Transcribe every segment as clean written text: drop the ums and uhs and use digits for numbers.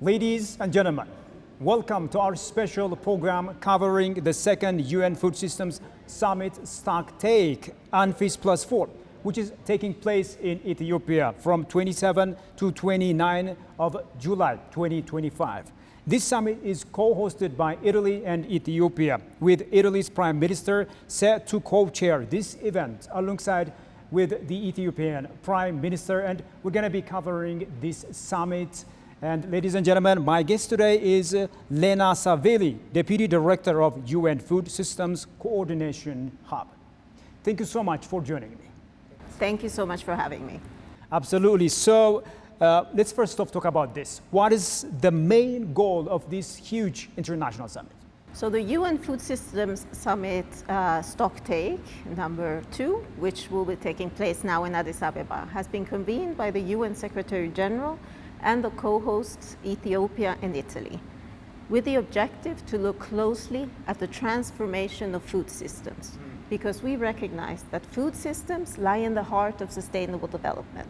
Ladies and gentlemen, welcome to our special program covering the second UN Food Systems Summit Stocktake UNFSS+4, which is taking place in Ethiopia from 27 to 29 of July 2025. This summit is co-hosted by Italy and Ethiopia, with Italy's Prime Minister set to co-chair this event alongside with the Ethiopian Prime Minister, and we're going to be covering this summit. And ladies and gentlemen, my guest today is Lena Savelli, Deputy Director of UN Food Systems Coordination Hub. Thank you so much for joining me. Thank you so much for having me. Absolutely. So let's first off talk about this. What is the main goal of this huge international summit? So the UN Food Systems Summit Stocktake number 2, which will be taking place now in Addis Ababa, has been convened by the UN Secretary General and the co-hosts Ethiopia and Italy, with the objective to look closely at the transformation of food systems, because we recognize that food systems lie in the heart of sustainable development.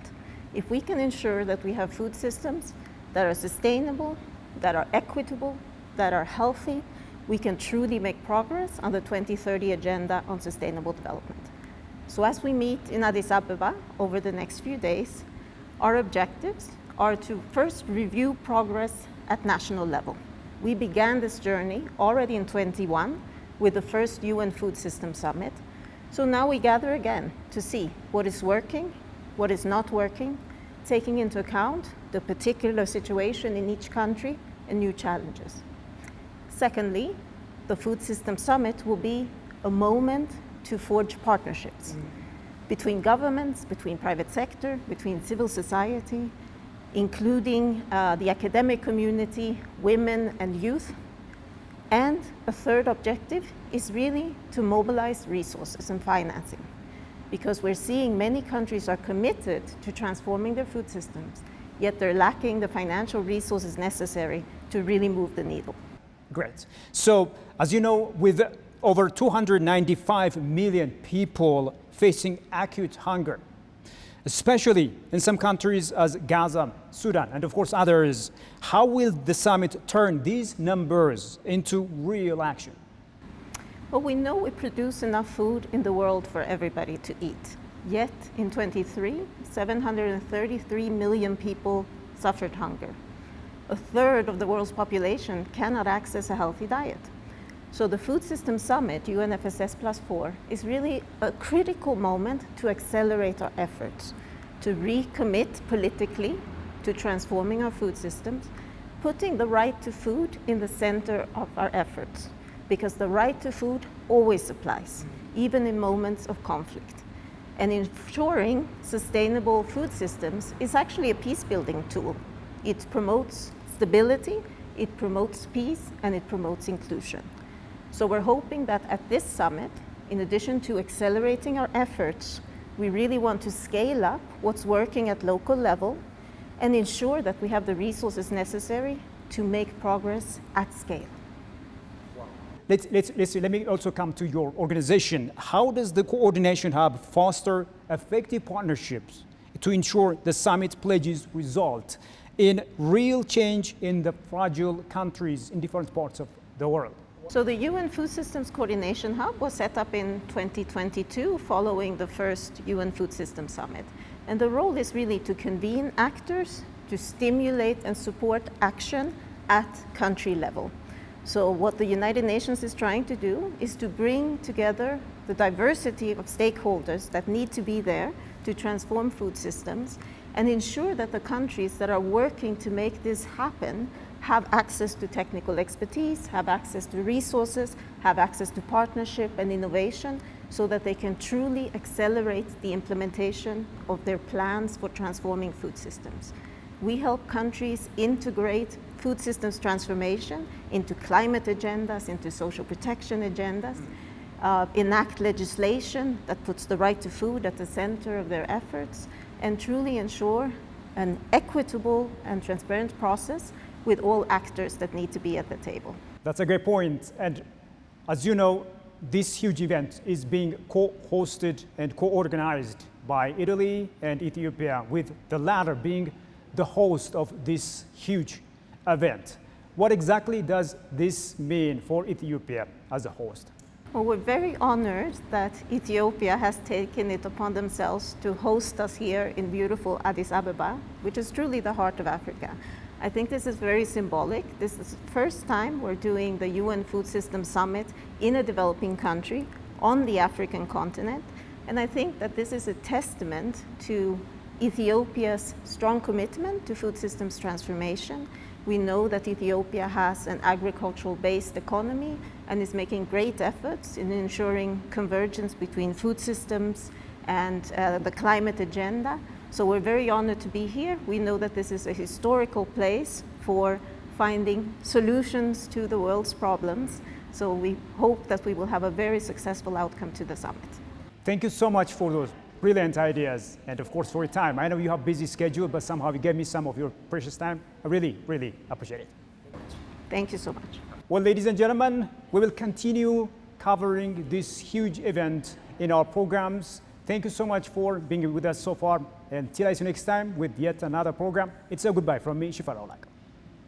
If we can ensure that we have food systems that are sustainable, that are equitable, that are healthy, we can truly make progress on the 2030 Agenda on Sustainable Development. So as we meet in Addis Ababa over the next few days, our objectives are to first review progress at national level. We began this journey already in 21 with the first UN Food Systems Summit. So now we gather again to see what is working, what is not working, taking into account the particular situation in each country and new challenges. Secondly, the Food Systems Summit will be a moment to forge partnerships between governments, between private sector, between civil society, including the academic community, women and youth. And a third objective is really to mobilize resources and financing, because we're seeing many countries are committed to transforming their food systems, yet they're lacking the financial resources necessary to really move the needle. Great. So, as you know, with over 295 million people facing acute hunger, especially in some countries as Gaza, Sudan, and of course others, how will the summit turn these numbers into real action? Well, we know we produce enough food in the world for everybody to eat. Yet in 23, 733 million people suffered hunger. A third of the world's population cannot access a healthy diet. So the Food Systems Summit, UNFSS+4, is really a critical moment to accelerate our efforts, to recommit politically to transforming our food systems, putting the right to food in the center of our efforts, because the right to food always applies, even in moments of conflict. And ensuring sustainable food systems is actually a peace-building tool. It promotes stability, it promotes peace, and it promotes inclusion. So we're hoping that at this summit, in addition to accelerating our efforts, we really want to scale up what's working at local level and ensure that we have the resources necessary to make progress at scale. Let me also come to your organization. How does the Coordination Hub foster effective partnerships to ensure the summit pledges result in real change in the fragile countries in different parts of the world? So the UN Food Systems Coordination Hub was set up in 2022 following the first UN Food Systems Summit. And the role is really to convene actors, to stimulate and support action at country level. So what the United Nations is trying to do is to bring together the diversity of stakeholders that need to be there to transform food systems and ensure that the countries that are working to make this happen have access to technical expertise, have access to resources, have access to partnership and innovation, so that they can truly accelerate the implementation of their plans for transforming food systems. We help countries integrate food systems transformation into climate agendas, into social protection agendas, enact legislation that puts the right to food at the center of their efforts, and truly ensure an equitable and transparent process with all actors that need to be at the table. That's a great point. And as you know, this huge event is being co-hosted and co-organized by Italy and Ethiopia, with the latter being the host of this huge event. What exactly does this mean for Ethiopia as a host? Well, we're very honored that Ethiopia has taken it upon themselves to host us here in beautiful Addis Ababa, which is truly the heart of Africa. I think this is very symbolic. This is the first time we're doing the UN Food Systems Summit in a developing country on the African continent. And I think that this is a testament to Ethiopia's strong commitment to food systems transformation. We know that Ethiopia has an agricultural-based economy and is making great efforts in ensuring convergence between food systems and the climate agenda. So we're very honored to be here. We know that this is a historical place for finding solutions to the world's problems. So we hope that we will have a very successful outcome to the summit. Thank you so much for those brilliant ideas and of course for your time. I know you have a busy schedule, but somehow you gave me some of your precious time. I really, really appreciate it. Thank you so much. Well, ladies and gentlemen, we will continue covering this huge event in our programs. Thank you so much for being with us so far. Until I see you next time with yet another program, it's a goodbye from me, Shifar Olak.